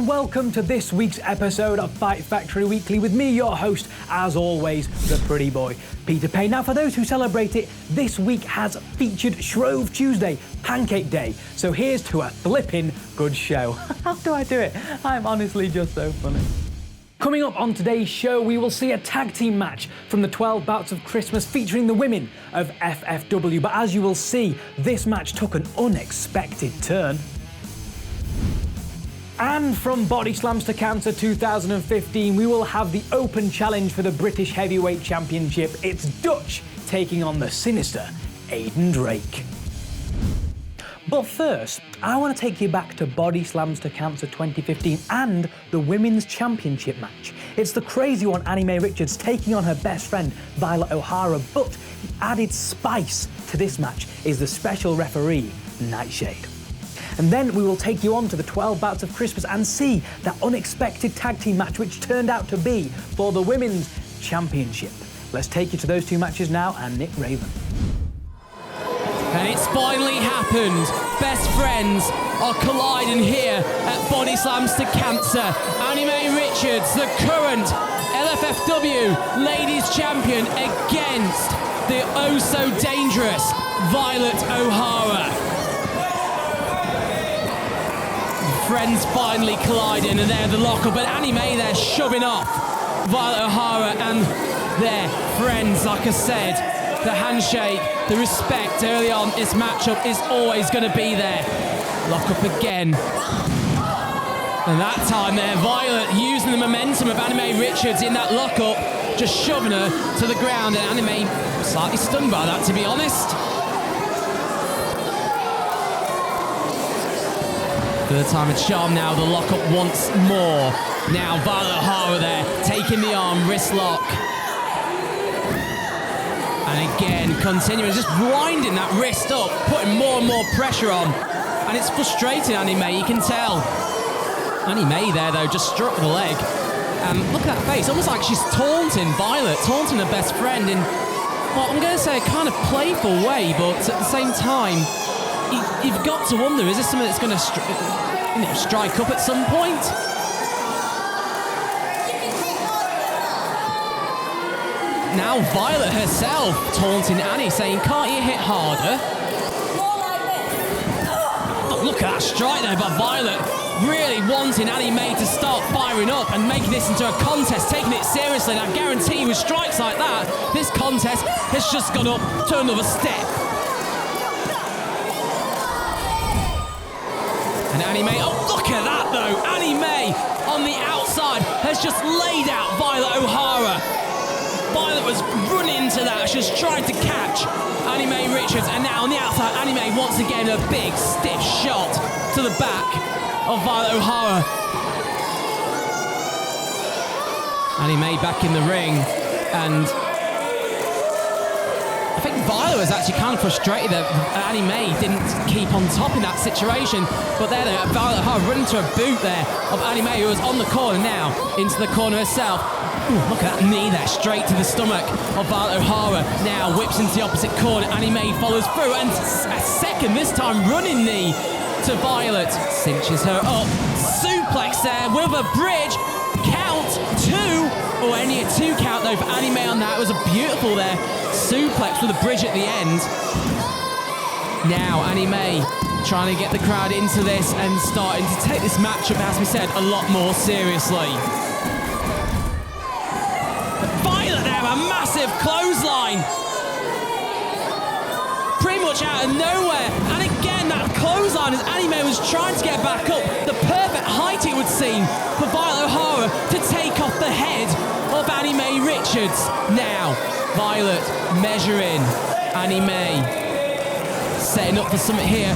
and welcome to this week's episode of Fight Factory Weekly with me, your host, as always, the pretty boy, Peter Payne. Now, for those who celebrate it, this week has featured Shrove Tuesday, Pancake Day. So here's to a flipping good show. How do I do it? I'm honestly just so funny. Coming up on today's show, we will see a tag team match from the 12 Bouts of Christmas featuring the women of FFW. But as you will see, this match took an unexpected turn. And from Body Slams to Cancer 2015, we will have the open challenge for the British Heavyweight Championship. It's Dutch taking on the sinister Aiden Drake. But first, I want to take you back to Body Slams to Cancer 2015 and the Women's Championship match. It's the crazy one, Annie Mae Richards taking on her best friend, Violet O'Hara, but the added spice to this match is the special referee, Nightshade. And then we will take you on to the 12 Bouts of Christmas and see that unexpected tag team match which turned out to be for the Women's Championship. Let's take you to those two matches now and Nick Raven. And it's finally happened. Best friends are colliding here at Body Slams to Cancer. Annie Mae Richards, the current LFFW Ladies Champion, against the oh-so-dangerous Violet O'Hara. Friends finally colliding, and they're the lock-up, but Annie Mae there shoving off Violet O'Hara and their friends. Like I said, the handshake, the respect early on, this matchup is always going to be there. Lock up again. And that time there, Violet using the momentum of Annie Mae Richards in that lock-up, just shoving her to the ground, and Annie Mae slightly stunned by that, to be honest. For the time of charm now, the lock-up once more. Now Violet O'Hara there, taking the arm, wrist lock. And again, continuing, just winding that wrist up, putting more and more pressure on. And it's frustrating Annie Mae, you can tell. Annie Mae there, though, just struck the leg. And look at that face, almost like she's taunting Violet, taunting her best friend in, well, I'm going to say a kind of playful way, but at the same time, you've got to wonder, is this something that's going to strike up at some point? Now Violet herself taunting Annie, saying, can't you hit harder? Oh, look at that strike there by Violet, really wanting Annie Mae to start firing up and making this into a contest, taking it seriously. And I guarantee with strikes like that, this contest has just gone up to another step. And Annie Mae, oh look at that though, Annie Mae on the outside has just laid out Violet O'Hara. Violet was running into that, she was trying to catch Annie Mae Richards, and now on the outside, Annie Mae once again a big stiff shot to the back of Violet O'Hara. Annie Mae back in the ring, and I think Violet was actually kind of frustrated that Annie Mae didn't keep on top in that situation. But there, Violet O'Hara running to a boot there of Annie Mae, who was on the corner now, into the corner herself. Ooh, look at that knee there, straight to the stomach of Violet O'Hara. Now whips into the opposite corner, Annie Mae follows through, and a second, this time running knee to Violet. Cinches her up, suplex there with a bridge, count two. Oh, only a 2 count though for Annie Mae on that. It was a beautiful there suplex with a bridge at the end. Now Annie Mae trying to get the crowd into this and starting to take this matchup, as we said, a lot more seriously. Violet there, a massive clothesline. Pretty much out of nowhere. And again, that clothesline as Annie Mae was trying to get back up. The perfect height, it would seem, for Violet O'Hara to take off the head of Annie Mae Richards. Now, Violet measuring Annie Mae, setting up for something here.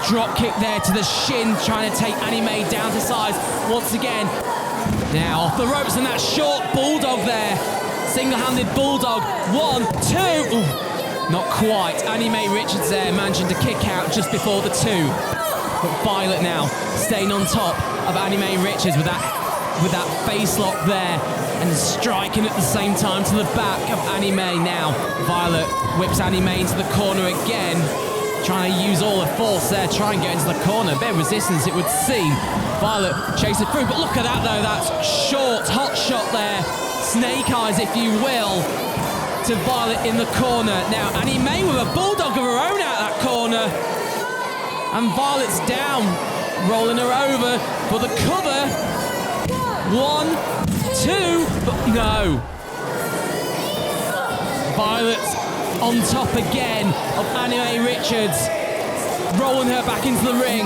Drop kick there to the shin, trying to take Annie Mae down to size once again. Now off the ropes, and that short bulldog there, single-handed bulldog. 1, 2. Ooh, not quite. Annie Mae Richards there managing to kick out just before the 2. But Violet now staying on top of Annie Mae Richards with that face lock there, and striking at the same time to the back of Annie Mae. Now Violet whips Annie Mae into the corner again. trying to use all her force there, try and get into the corner. A bit of resistance, it would seem. Violet chases through, but look at that though, that's short, hot shot there. Snake eyes, if you will, to Violet in the corner. Now, Annie May with a bulldog of her own out that corner. And Violet's down, rolling her over for the cover. 1, 2, but no. Violet's on top again of Annie Mae Richards, rolling her back into the ring.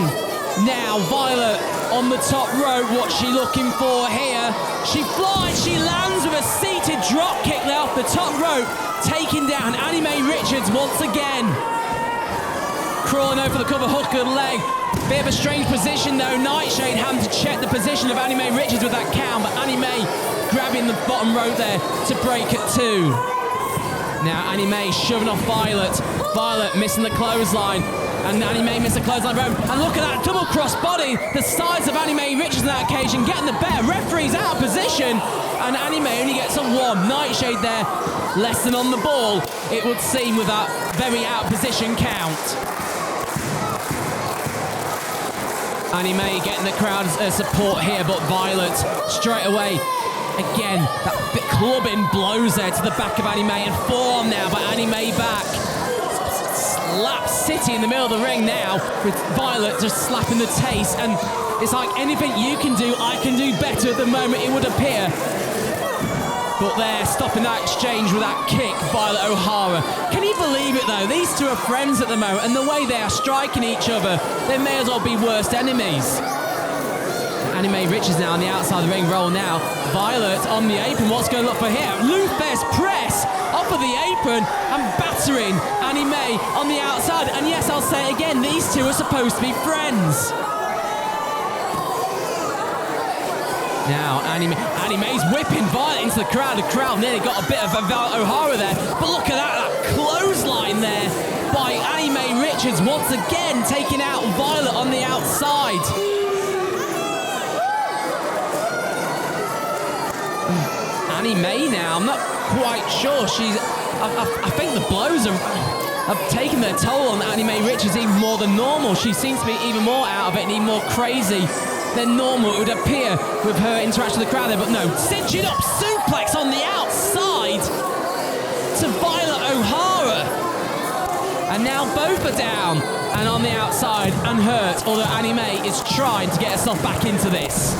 Now Violet on the top rope, what's she looking for here? She flies, she lands with a seated drop kick there off the top rope, taking down Annie Mae Richards once again. Crawling over the cover, hook of the leg. Bit of a strange position though. Nightshade having to check the position of Annie Mae Richards with that count, but Annie Mae grabbing the bottom rope there to break at 2. Now Annie Mae shoving off Violet. Violet missing the clothesline. And Annie Mae missed the clothesline rope. And look at that double cross body. The size of Annie Mae Richards on that occasion getting the better. Referee's out of position. And Annie Mae only gets a 1. Nightshade there, less than on the ball, it would seem, with that very out of position count. Annie Mae getting the crowd's support here, but Violet straight away. Again, that bit clubbing blows there to the back of Annie Mae, and forearm now by Annie Mae back. Slap City in the middle of the ring now, with Violet just slapping the taste, and it's like anything you can do, I can do better at the moment, it would appear. But they're stopping that exchange with that kick, Violet O'Hara. Can you believe it though? These two are friends at the moment, and the way they are striking each other, they may as well be worst enemies. Annie Mae Richards now on the outside of the ring, roll now. Violet on the apron, what's going to look for here? Luthes press off of the apron and battering Annie Mae on the outside. And yes, I'll say it again, these two are supposed to be friends. Now, Annie Mae's whipping Violet into the crowd. The crowd nearly got a bit of a Violet O'Hara there. But look at that clothesline there by Annie Mae Richards. Once again, taking out Violet on the outside. Annie Mae now, I'm not quite sure. I think the blows have taken their toll on Annie Mae Richards even more than normal. She seems to be even more out of it and even more crazy than normal, it would appear, with her interaction with the crowd there, but no, cinching up suplex on the outside to Violet O'Hara. And now both are down and on the outside and hurt, although Annie Mae is trying to get herself back into this.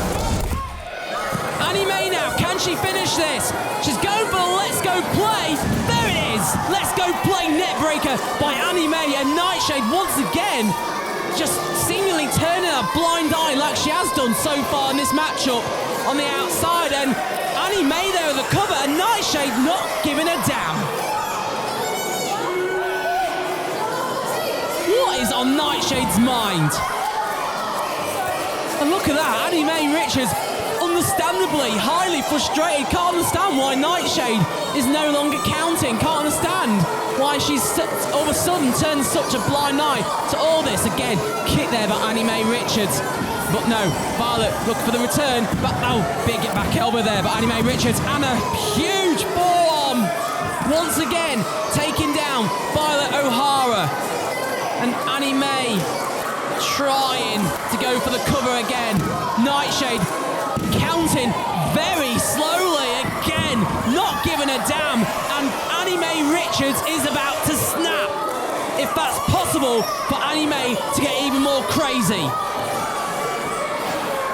Annie Mae now, can she finish this? She's going for the Let's Go Play. There it is, Let's Go Play neckbreaker by Annie Mae, and Nightshade once again just seemingly turning a blind eye like she has done so far in this matchup on the outside, and Annie Mae there with the cover, and Nightshade not giving a damn. What is on Nightshade's mind? And look at that, Annie Mae Richards understandably highly frustrated, can't understand why Nightshade is no longer counting, can't understand why she's all of a sudden turned such a blind eye to all this. Again, kick there by Annie Mae Richards. But no, Violet look for the return. But oh, big back elbow there by Annie Mae Richards. And a huge forearm. Once again, taking down Violet O'Hara. And Annie Mae trying to go for the cover again. Nightshade counting very slowly again, not giving a damn, and Annie Mae Richards is about to snap, if that's possible for Annie Mae to get even more crazy.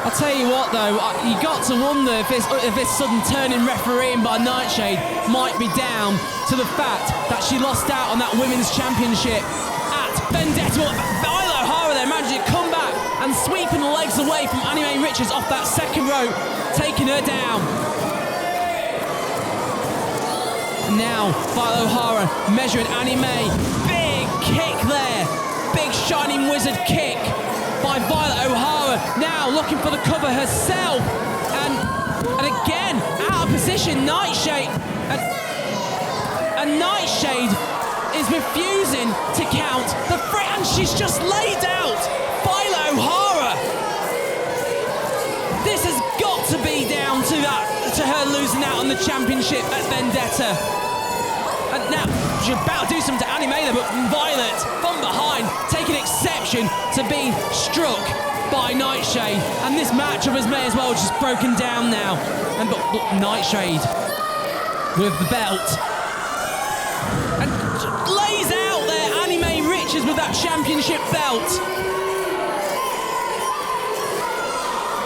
I'll tell you what though, you got to wonder if this sudden turning refereeing by Nightshade might be down to the fact that she lost out on that women's championship at Vendetta. Violet O'Hara there managed to come back and sweeping the legs away from Annie Mae Richards off that second rope, taking her down. And now, Violet O'Hara measuring Annie Mae. Big kick there. Big shining wizard kick by Violet O'Hara. Now looking for the cover herself. And again, out of position, Nightshade. And Nightshade is refusing to count the free, and she's just laid out Violet O'Hara. This has got to be down to her losing out on the championship at Vendetta. And now she's about to do something to Annie Mae there, but Violet from behind after being struck by Nightshade, and this matchup has may as well just broken down now. And but Nightshade with the belt and lays out there Anime Richards with that championship belt.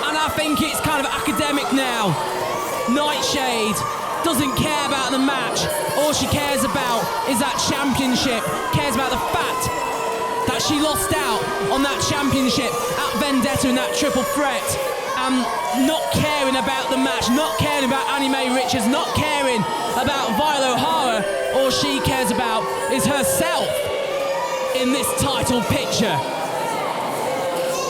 And I think it's kind of academic now. Nightshade doesn't care about the match. All she cares about is that championship. Cares about the fact that she lost out on that championship at Vendetta in that triple threat. And not caring about the match, not caring about Anime Richards, not caring about Violet O'Hara. All she cares about is herself in this title picture.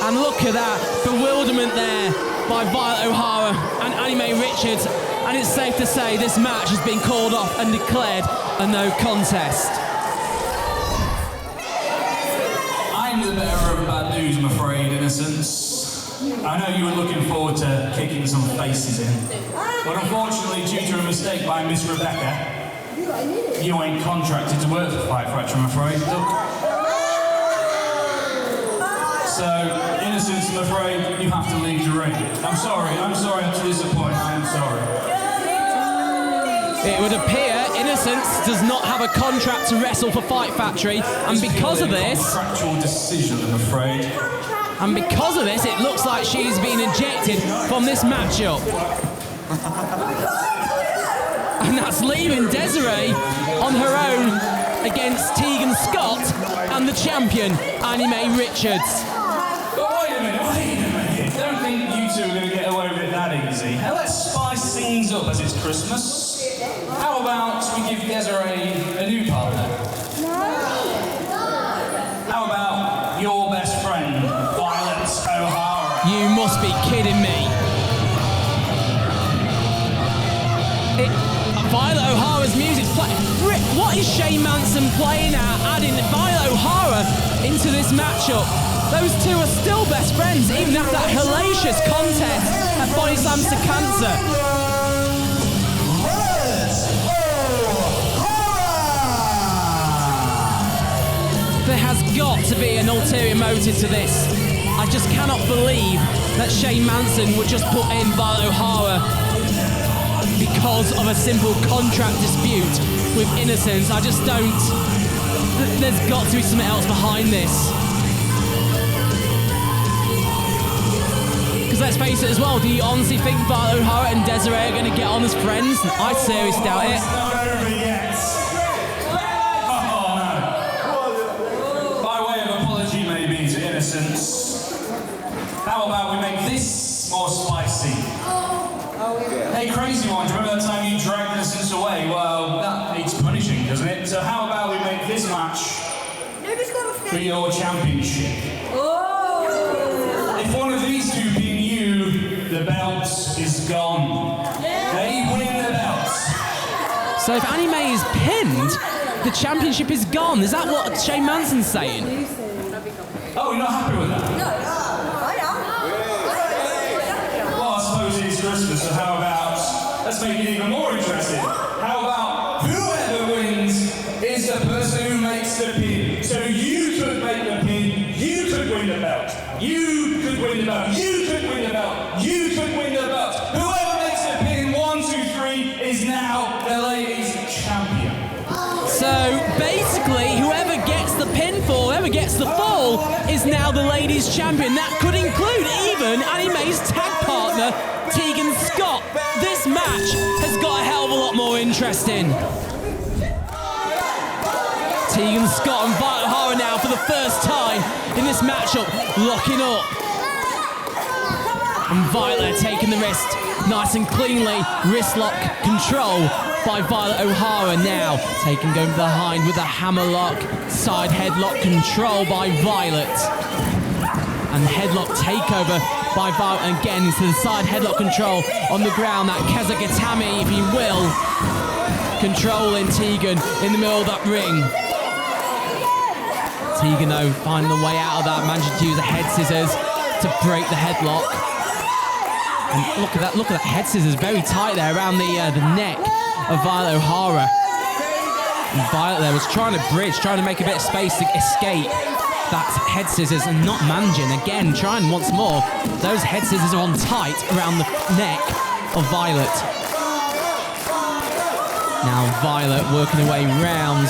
And look at that bewilderment there by Violet O'Hara and Anime Richards. And it's safe to say this match has been called off and declared a no contest. I'm the bearer of bad news, I'm afraid, Innocence. I know you were looking forward to kicking some faces in, but unfortunately, due to a mistake by Miss Rebecca, you ain't contracted to work for Fight Fracture, I'm afraid. Look. So, Innocence, I'm afraid you have to leave the ring. I'm sorry to disappoint, I'm sorry. It would appear Innocence does not have a contract to wrestle for Fight Factory, and because of this, contractual decision, I'm afraid. And because of this, it looks like she's been ejected from this matchup. And that's leaving Desiree on her own against Teagan Scott and the champion, Anime Richards. But wait a minute. Don't think you two are going to get away with it that easy. Now let's spice things up as it's Christmas. How about we give Desiree a new partner? How about your best friend, Violet O'Hara? You must be kidding me. Violet O'Hara's music's playing. What is Shane Manson playing at, adding Violet O'Hara into this matchup? Those two are still best friends, even after that hellacious contest at Body Slams to Cancer. There has got to be an ulterior motive to this. I just cannot believe that Shane Manson would just put in Violet O'Hara because of a simple contract dispute with Innocence. I just don't... There's got to be something else behind this. Because let's face it as well, do you honestly think Violet O'Hara and Desiree are going to get on as friends? I seriously doubt it. It's not over yet. How about we make this more spicy? Hey, crazy one, do you remember that time you dragged Innocence away? Well, that needs punishing, doesn't it? So how about we make this match for your championship? If one of these two being you, the belt is gone. They win the belt. So if Anime is pinned, the championship is gone. Is that what Shane Manson's saying? Oh, you're not happy with that? No, I am. Well, I suppose it is Christmas, so how about, let's make it even more interesting. How about whoever wins is the person who makes the pin. So you could make the pin, you could win the belt. You could win the belt, you could win the belt, you could win the belt. Whoever makes the pin, 1, 2, 3, is now the ladies' champion. So basically, whoever gets the pinfall, whoever gets the fall, is now the ladies' champion. That could include even Anime's tag partner, Teagan Scott. This match has got a hell of a lot more interesting. Teagan Scott and Violet O'Hara now for the first time in this matchup, locking up. And Violet taking the wrist nice and cleanly, wrist lock control by Violet O'Hara now. Taking going behind with a hammerlock, side headlock control by Violet. And headlock takeover by Violet, and again into the side headlock control on the ground. That Kazagatami, if you will, controlling Teagan in the middle of that ring. Teagan though finding the way out of that, managing to use the head scissors to break the headlock. And look at that head scissors, very tight there around the neck of Violet O'Hara. And Violet there was trying to bridge, trying to make a bit of space to escape. That's head scissors and not managing. Again, trying once more. Those head scissors are on tight around the neck of Violet. Now Violet working her way round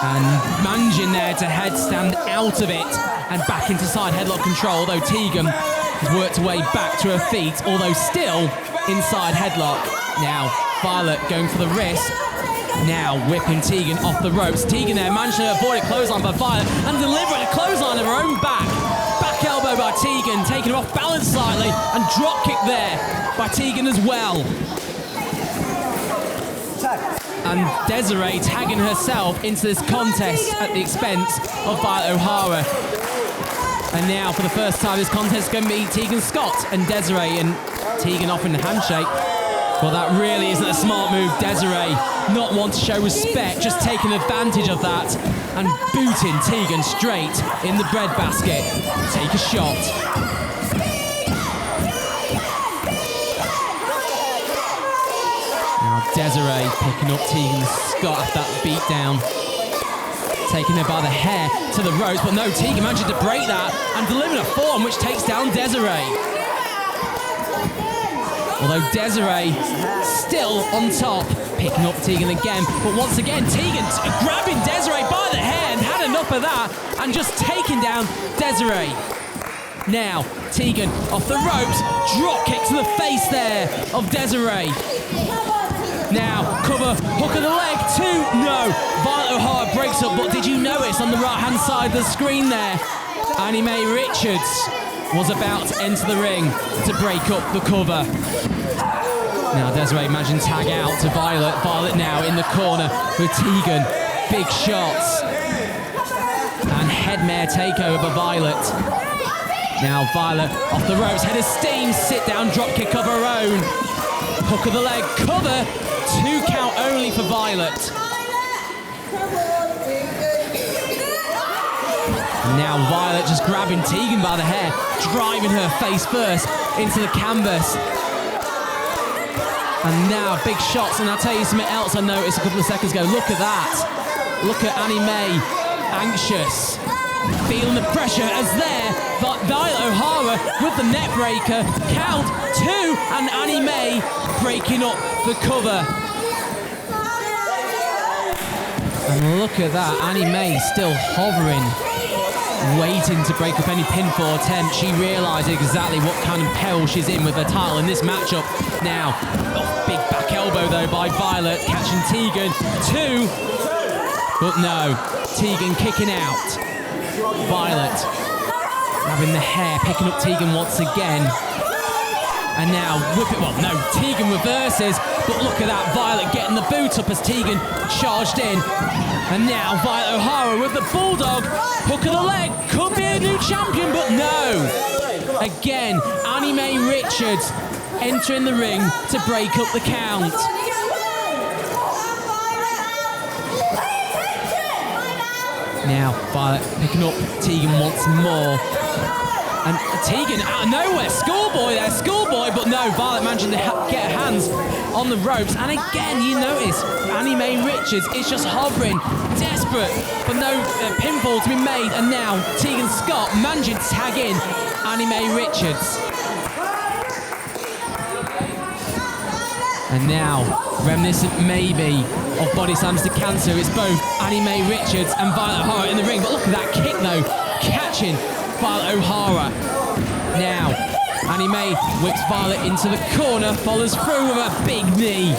and managing there to headstand out of it and back into side headlock control, although Teagan has worked her way back to her feet, although still inside headlock. Now Violet going for the wrist. Now whipping Teagan off the ropes. Teagan there managing to avoid a clothesline by Violet and delivering a clothesline of her own back. Back elbow by Teagan, taking her off balance slightly, and drop kick there by Teagan as well. And Desiree tagging herself into this contest at the expense of Violet O'Hara. And now, for the first time, this contest is going to be Teagan Scott and Desiree, and Teagan offering the handshake. Well, that really isn't a smart move, Desiree. Not want to show respect, just taking advantage of that and booting Teagan straight in the breadbasket. Take a shot. Now Desiree picking up Teagan Scott after that beatdown. Taking her by the hair to the ropes, but no, Teagan managing to break that and delivering a form which takes down Desiree. Although Desiree still on top, picking up Teagan again, but once again Teagan grabbing Desiree by the hair and had enough of that and just taking down Desiree. Now Teagan off the ropes, drop kick to the face there of Desiree. Now cover, hook of the leg, two, no. Violet O'Hara breaks up, but did you notice on the right hand side of the screen there, Annie Mae Richards was about to enter the ring to break up the cover. Now Desiree managing to tag out to Violet. Violet now in the corner with Teagan. Big shots. And headmare takeover by Violet. Now Violet off the ropes, head of steam, sit down drop kick of her own. Hook of the leg, cover, 2 count only for Violet. Now Violet just grabbing Teagan by the hair, driving her face first into the canvas. And now big shots, and I'll tell you something else I noticed a couple of seconds ago. Look at that. Look at Annie Mae, anxious, feeling the pressure as there, Violet O'Hara with the net breaker, count 2, and Annie Mae breaking up the cover. And look at that, Annie Mae still hovering, waiting to break up any pinfall attempt. She realised exactly what kind of peril she's in with her title in this matchup. Now, big back elbow though by Violet, catching Teagan, 2, but no, Teagan kicking out. Violet grabbing the hair, picking up Teagan once again. And now whip it, well no, Teagan reverses, but look at that, Violet getting the boot up as Teagan charged in. And now Violet O'Hara with the bulldog, hook of the leg, could be a new champion, but no. Again, Annie Mae Richards entering the ring to break up the count. Now Violet picking up Teagan once more. And Teagan out of nowhere, schoolboy there, schoolboy, but no, Violet managing to get her hands on the ropes. And again, you notice Annie Mae Richards is just hovering, desperate for no pinfall to be made. And now Teagan Scott managing to tag in Annie Mae Richards. And now, reminiscent maybe of body slams to cancer, it's both Annie Mae Richards and Violet O'Hara in the ring. But look at that kick though, catching Violet O'Hara. Now, Annie Mae whips Violet into the corner, follows through with a big knee.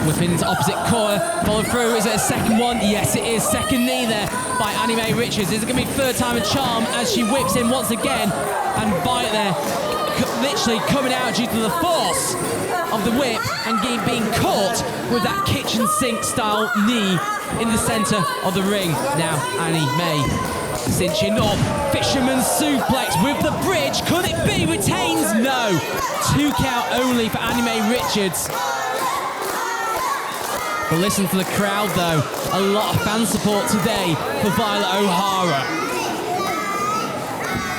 Whipping into opposite corner, follow through. Is it a second one? Yes, it is. Second knee there by Annie Mae Richards. Is it going to be third time a charm as she whips in once again? And Violet there, literally coming out due to the force of the whip and being caught with that kitchen sink style knee in the centre of the ring. Now Annie Mae cinching up, fisherman suplex with the bridge. Could it be? Retains? No. 2 count only for Annie Mae Richards. But listen to the crowd though. A lot of fan support today for Violet O'Hara.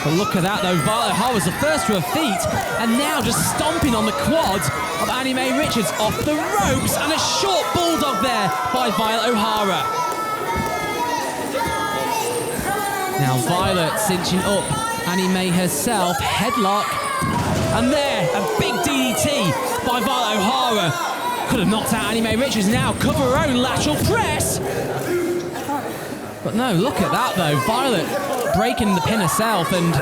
But look at that though, Violet O'Hara was the first to her feet and now just stomping on the quads of Annie Mae Richards off the ropes, and a short bulldog there by Violet O'Hara. Now Violet cinching up Annie May herself, headlock, and there, a big DDT by Violet O'Hara. Could have knocked out Annie May Richards. Now cover her own lateral press. But no, look at that though. Violet breaking the pin herself, and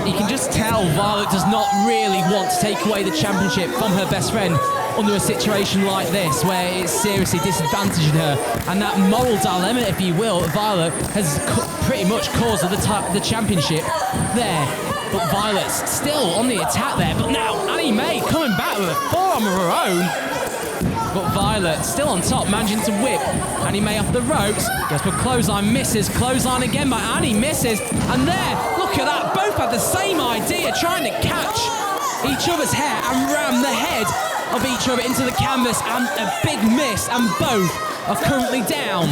you can just tell Violet does not really want to take away the championship from her best friend under a situation like this, where it's seriously disadvantaging her. And that moral dilemma, if you will, Violet has pretty much caused the championship there. But Violet's still on the attack there. But now Annie May coming back with a forearm of her own. But Violet still on top, managing to whip Annie May off the ropes. Goes for clothesline, misses. Clothesline again by Annie, misses. And there, look at that. Both had the same idea, trying to catch each other's hair and ram the head of each other into the canvas. And a big miss, and both are currently down.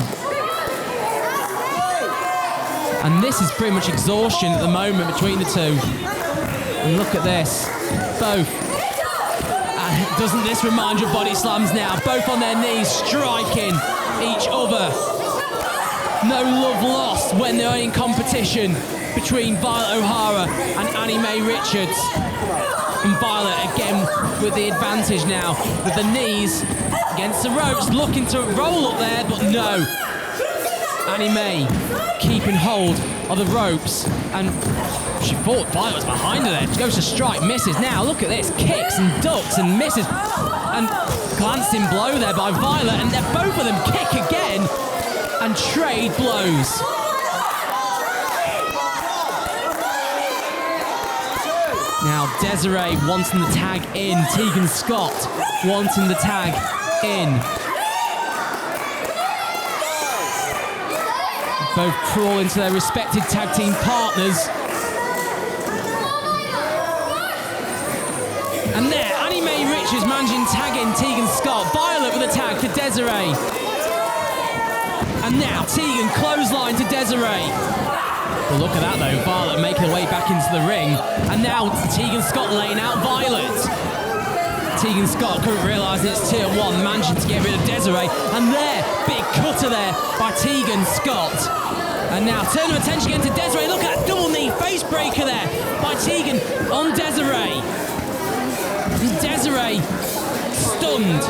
And this is pretty much exhaustion at the moment between the two. And look at this. Both. Doesn't this remind you of body slams now? Both on their knees, striking each other. No love lost when they're in competition between Violet O'Hara and Annie May Richards. And Violet again with the advantage now, with the knees against the ropes, looking to roll up there, but no. Annie May keeping hold of the ropes, and she thought Violet was behind her there. She goes to strike, misses. Now look at this, kicks and ducks and misses. And glancing blow there by Violet, and both of them kick again and trade blows. Now Desiree wanting the tag in, Teagan Scott wanting the tag in. Both crawl into their respective tag team partners. And there, Annie May Richards managing tag in Teagan Scott. Violet with a tag to Desiree. And now Teagan clothesline to Desiree. Well, look at that though, Violet making her way back into the ring. And now Teagan Scott laying out Violet. Teagan Scott couldn't realise it's tier 1, managing to get rid of Desiree. And there, big cutter there by Teagan Scott. And now turn of attention again to Desiree. Look at that double knee face breaker there by Teagan on Desiree. And Desiree stunned.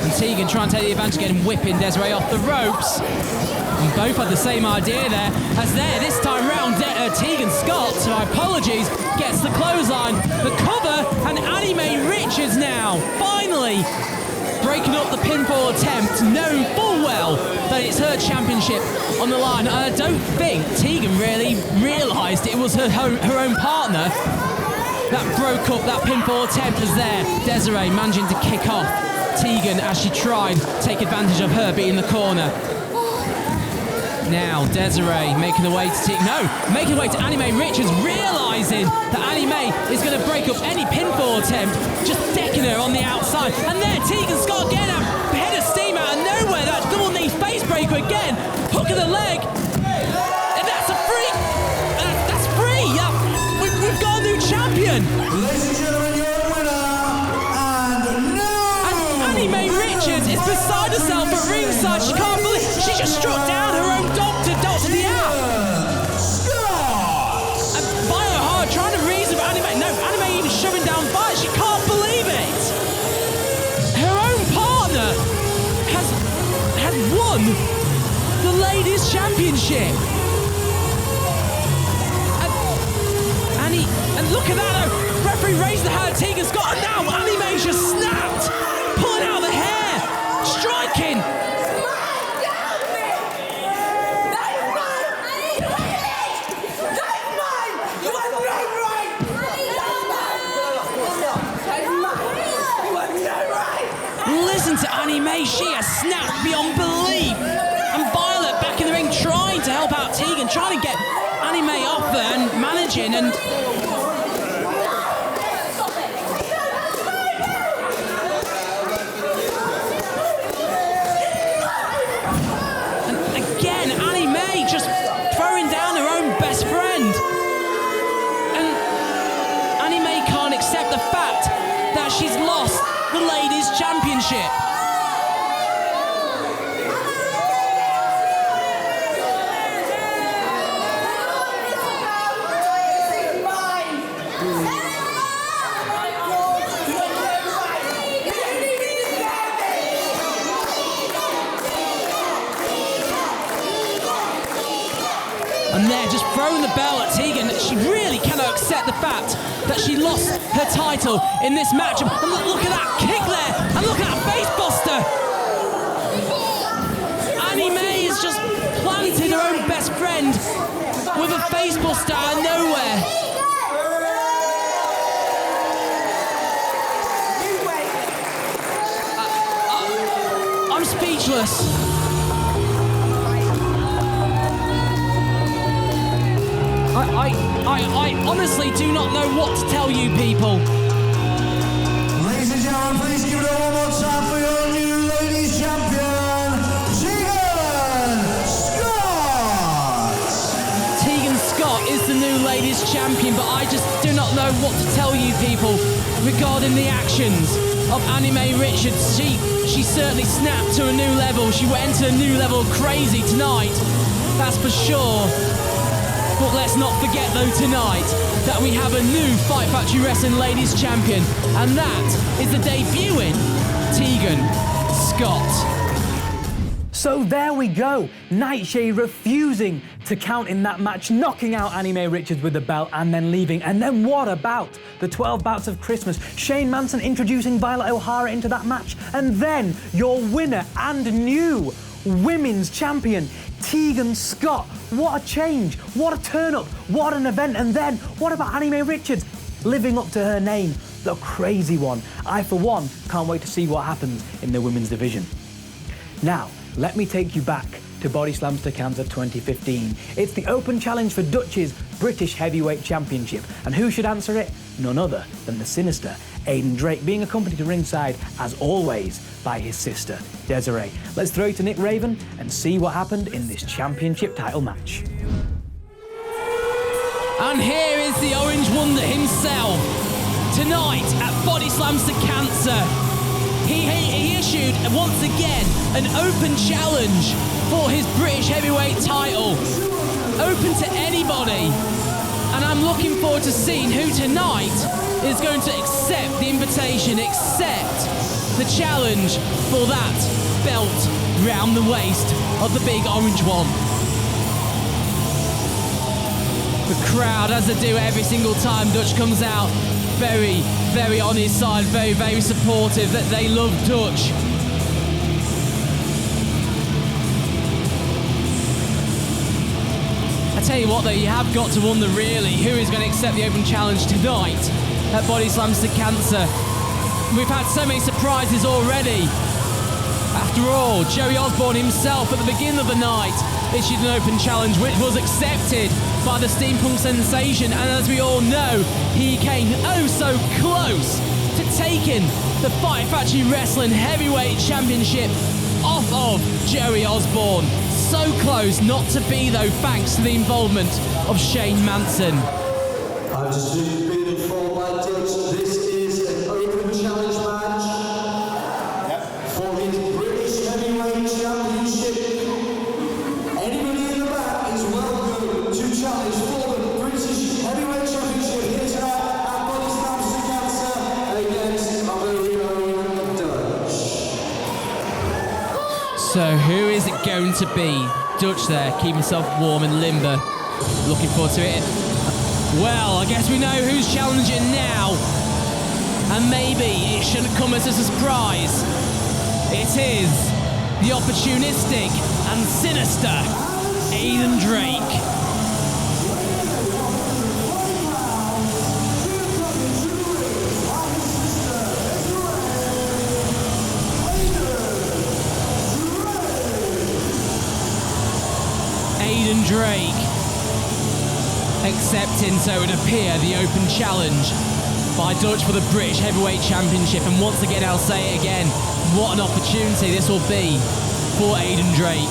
And Teagan trying to take the advantage again, whipping Desiree off the ropes. And both had the same idea there, as there, this time round, Teagan Scott, so apologies, gets the clothesline, the cover, and Annie May Richards now, finally, breaking up the pinfall attempt, knowing full well that it's her championship on the line. I don't think Teagan really realised it was her own partner that broke up that pinfall attempt, as there, Desiree managing to kick off Teagan as she tried to take advantage of her being in the corner. Now Desiree making the way to making the way to Annie May Richards, realising that Annie May is going to break up any pinfall attempt, just decking her on the outside. And there, Teagan Scott getting a head of steam out of nowhere. That double knee face breaker again, hook of the leg, and that's a free. That's free. Yeah, we've got a new champion. Ladies and gentlemen, your winner, and Annie May Richards is beside herself at ringside. She can't believe she just struck down her own doctor, Dr. Diab. And Violet O'Hara trying to reason with Annie May. No, Annie May even shoving down Violet. She can't believe it. Her own partner has won the ladies' championship. And look at that though. Referee raised the hand, Teagan Scott, and now Annie May just snapped, pulling out the hair, striking. Listen to Annie May, she has snapped beyond belief. And Violet back in the ring trying to help out Teagan, trying to get Annie May off there and managing. And again, Annie May just throwing down her own best friend. And Annie May can't accept the fact that she's lost the ladies' championship. And they're just throwing the bell at Teagan. She really cannot accept the fact that she lost her title in this matchup. And look at that kick there, and look at that face buster. Annie May has just planted her own best friend with a face buster out of nowhere. I'm speechless. I honestly do not know what to tell you people. Ladies and gentlemen, please give it up one more time for your new ladies champion, Teagan Scott! Teagan Scott is the new ladies champion, but I just do not know what to tell you people regarding the actions of Annie May Richards. She certainly snapped to a new level. She went to a new level of crazy tonight, that's for sure. But let's not forget though tonight that we have a new Fight Factory Wrestling Ladies Champion, and that is the debuting Teagan Scott. So there we go, Nightshade refusing to count in that match, knocking out Annie May Richards with the belt and then leaving. And then what about the 12 bouts of Christmas? Shane Manson introducing Violet O'Hara into that match, and then your winner and new women's champion, Teagan Scott. What a change, what a turn up, what an event. And then what about Annie May Richards living up to her name, the crazy one? I for one can't wait to see what happens in the women's division. Now let me take you back to Body Slams to Cancer 2015. It's the open challenge for Dutch's British Heavyweight Championship, and who should answer it? None other than the sinister Aiden Drake, being accompanied to ringside, as always, by his sister, Desiree. Let's throw it to Nick Raven and see what happened in this championship title match. And here is the Orange Wonder himself, tonight at Body Slams to Cancer. He issued, once again, an open challenge for his British Heavyweight title. Open to anybody. And I'm looking forward to seeing who tonight is going to accept the invitation, accept the challenge for that belt round the waist of the big orange one. The crowd, as they do every single time Dutch comes out, very, very on his side, very, very supportive, that they love Dutch. I tell you what though, you have got to wonder really who is going to accept the open challenge tonight at Body Slams to Cancer. We've had so many surprises already. After all, Joey Osborne himself at the beginning of the night issued an open challenge which was accepted by the steampunk sensation, and as we all know, he came oh so close to taking the Fight Factory Wrestling Heavyweight Championship off of Joey Osborne. So close not to be though, thanks to the involvement of Shane Manson. I've just been informed by Dutch, this is an open challenge match for his British Heavyweight Championship. Anybody in the back is welcome to challenge for the British Heavyweight Championship here tonight at Body Slams to Cancer against our very own Dutch. So who is it going to be? Dutch there, keeping himself warm and limber. Looking forward to it. Well, I guess we know who's challenging now. And maybe it shouldn't come as a surprise. It is the opportunistic and sinister Aiden Drake. Aiden Drake accepting, so it would appear, the open challenge by Dutch for the British Heavyweight Championship. And once again, I'll say it again, what an opportunity this will be for Aiden Drake.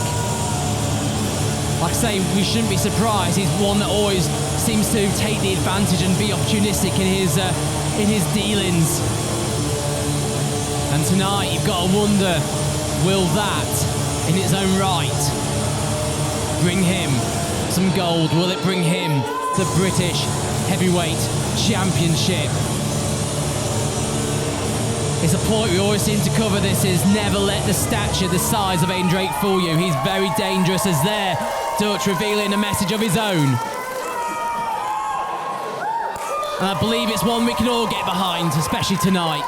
Like I say, we shouldn't be surprised. He's one that always seems to take the advantage and be opportunistic in his dealings. And tonight, you've got to wonder, will that, in its own right, bring him some gold? Will it bring him the British Heavyweight Championship? It's a point we always seem to cover. This is never let the stature, the size of Aiden Drake fool you. He's very dangerous, as there Dutch revealing a message of his own. And I believe it's one we can all get behind, especially tonight.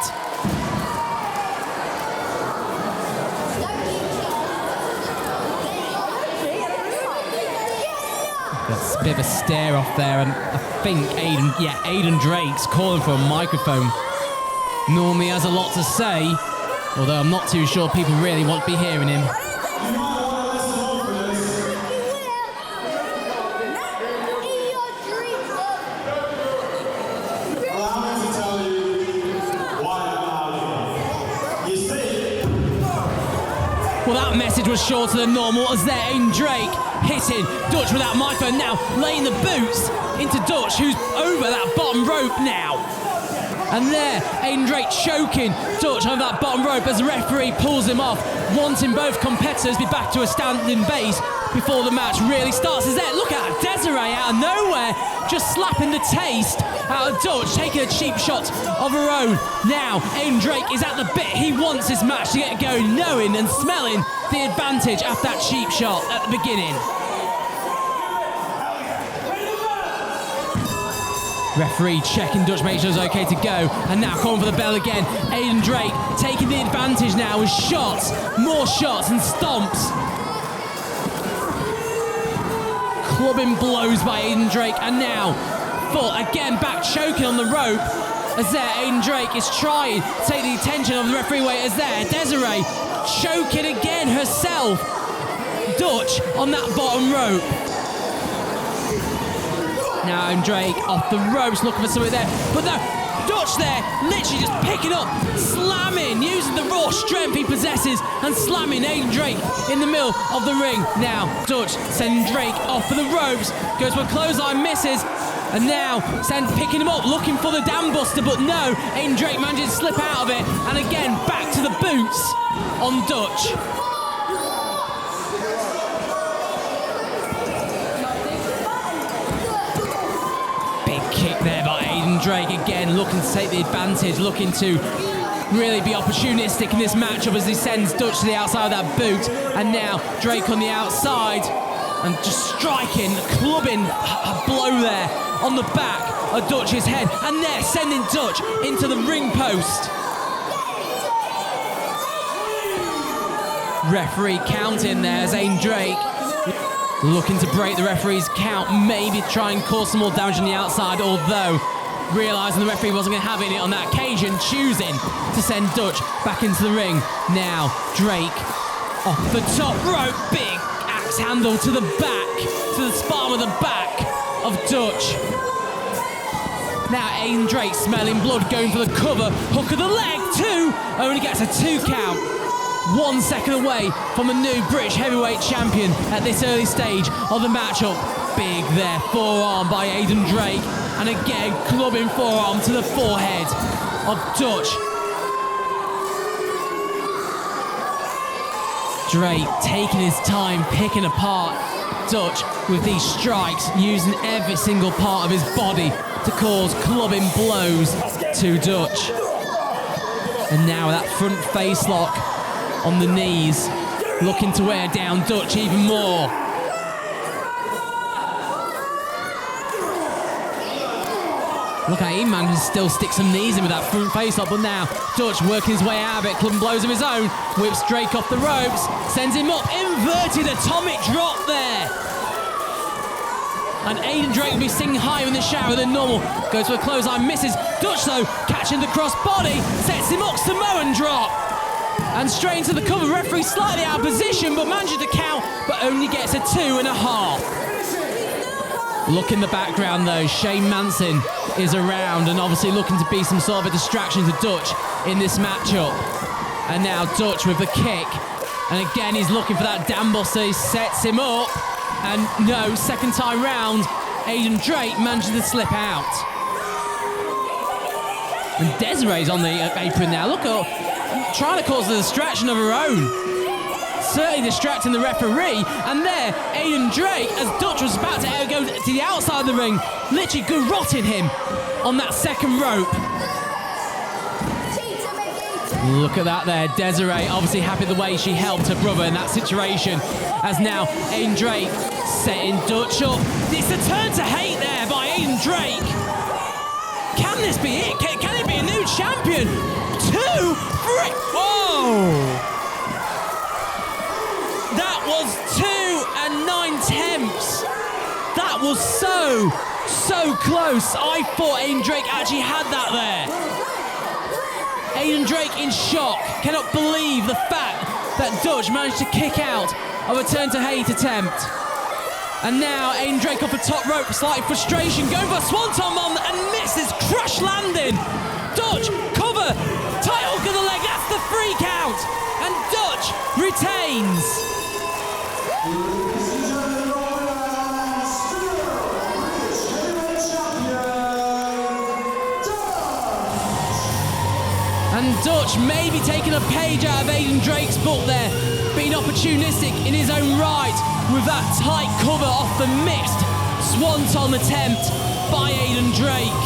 That's a bit of a stare off there, and I think Aiden Drake's calling for a microphone. Normally has a lot to say, although I'm not too sure people really want to be hearing him. Well, that message was shorter than normal as there Aiden Drake hitting Dutch with that microphone now, laying the boots into Dutch, who's over that bottom rope now. And there, Aiden Drake choking Dutch over that bottom rope as the referee pulls him off, wanting both competitors to be back to a standing base before the match really starts. Is there, look at that, Desiree out of nowhere, just slapping the taste out of Dutch, taking a cheap shot of her own. Now, Aiden Drake is at the bit. He wants his match to get going, knowing and smelling the advantage after that cheap shot at the beginning. Referee checking Dutch, make sure it's okay to go. And now calling for the bell again. Aiden Drake taking the advantage now with shots, more shots and stomps. Clubbing blows by Aiden Drake, and now foot again back choking on the rope as there Aiden Drake is trying to take the attention of the referee away as there Desiree choking again herself. Dutch on that bottom rope. Now Aiden Drake off the ropes looking for something there, but no, Dutch there literally just picking up, slamming, using the raw strength he possesses and slamming Aiden Drake in the middle of the ring. Now Dutch sending Drake off for the ropes, goes for a clothesline, misses, and now picking him up, looking for the dam buster, but no, Aiden Drake manages to slip out of it, and again back to the boots on Dutch. Kick there by Aiden Drake again, looking to take the advantage, looking to really be opportunistic in this matchup as he sends Dutch to the outside of that boot. And now Drake on the outside and just striking, clubbing a blow there on the back of Dutch's head, and they're sending Dutch into the ring post. Referee counting there as Aiden Drake looking to break the referee's count, maybe try and cause some more damage on the outside, although realising the referee wasn't going to have it on that occasion, choosing to send Dutch back into the ring. Now Drake off the top rope, big axe handle to the back, to the spine of the back of Dutch. Now Aiden Drake smelling blood, going for the cover, hook of the leg, 2, only gets a 2 count. 1 second away from a new British heavyweight champion at this early stage of the matchup. Big there, forearm by Aiden Drake, and again clubbing forearm to the forehead of Dutch. Drake taking his time, picking apart Dutch with these strikes, using every single part of his body to cause clubbing blows to Dutch. And now that front face lock on the knees, looking to wear down Dutch even more. Look how he manages to still stick some knees in with that front face lock, but now Dutch working his way out of it, clubbing blows of his own, whips Drake off the ropes, sends him up, inverted atomic drop there. And Aiden Drake will be singing higher in the shower than normal. Goes for a clothesline, misses. Dutch though, catching the cross body, sets him up, Samoan drop. And straight into the cover. Referee slightly out of position, but manages to count, but only gets a 2.5. Look in the background though, Shane Manson is around and obviously looking to be some sort of a distraction to Dutch in this matchup. And now Dutch with the kick. And again, he's looking for that dam buster. He sets him up. And no, second time round, Aiden Drake manages to slip out. And Desiree's on the apron now. Look at her, trying to cause a distraction of her own. Certainly distracting the referee. And there, Aiden Drake, as Dutch was about to go to the outside of the ring, literally garrotting him on that second rope. Look at that there. Desiree obviously happy the way she helped her brother in that situation. As now Aiden Drake setting Dutch up. It's a turn to hate there by Aiden Drake. Can this be it? Can it be a new champion? 2, 3. Whoa! That was 2 9/10. That was so close. I thought Aiden Drake actually had that there. Aiden Drake in shock, cannot believe the fact that Dutch managed to kick out of a turn to hate attempt. And now Aiden Drake off the top rope, slight frustration, going for a swanton bomb and misses, crush landing. Dutch, cover, tight hook of the leg, that's the 3 count. And Dutch retains. And Dutch maybe taking a page out of Aiden Drake's book there, being opportunistic in his own right with that tight cover off the missed swanton attempt by Aiden Drake.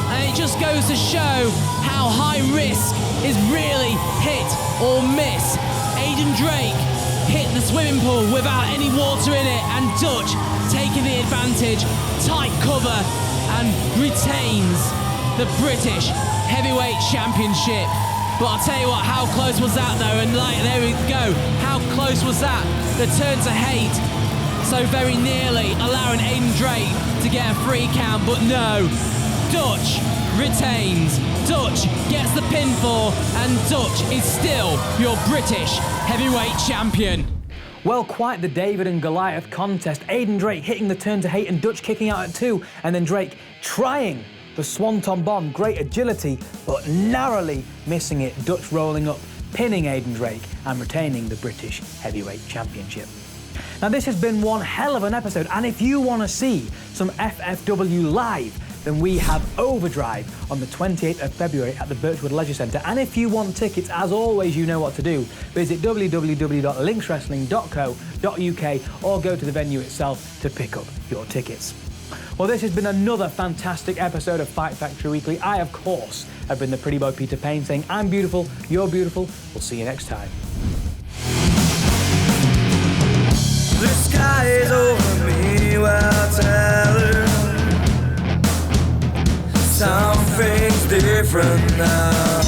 And it just goes to show how high risk is really hit or miss. Aiden Drake hit the swimming pool without any water in it, and Dutch taking the advantage, tight cover, and retains the British Heavyweight Championship. But I'll tell you what, how close was that though? And there we go. How close was that? The turn to hate. So very nearly allowing Aiden Drake to get a 3 count, but no. Dutch retains. Dutch gets the pinfall, and Dutch is still your British Heavyweight Champion. Well, quite the David and Goliath contest. Aiden Drake hitting the turn to hate and Dutch kicking out at 2, and then Drake trying the swanton bomb, great agility, but narrowly missing it. Dutch rolling up, pinning Aiden Drake and retaining the British Heavyweight Championship. Now this has been one hell of an episode, and if you want to see some FFW live, then we have Overdrive on the 28th of February at the Birchwood Leisure Centre. And if you want tickets, as always, you know what to do. Visit www.linkswrestling.co.uk or go to the venue itself to pick up your tickets. Well, this has been another fantastic episode of Fight Factory Weekly. I, of course, have been the pretty boy Peter Payne saying, I'm beautiful, you're beautiful. We'll see you next time. The sky is over me while telling something's different now.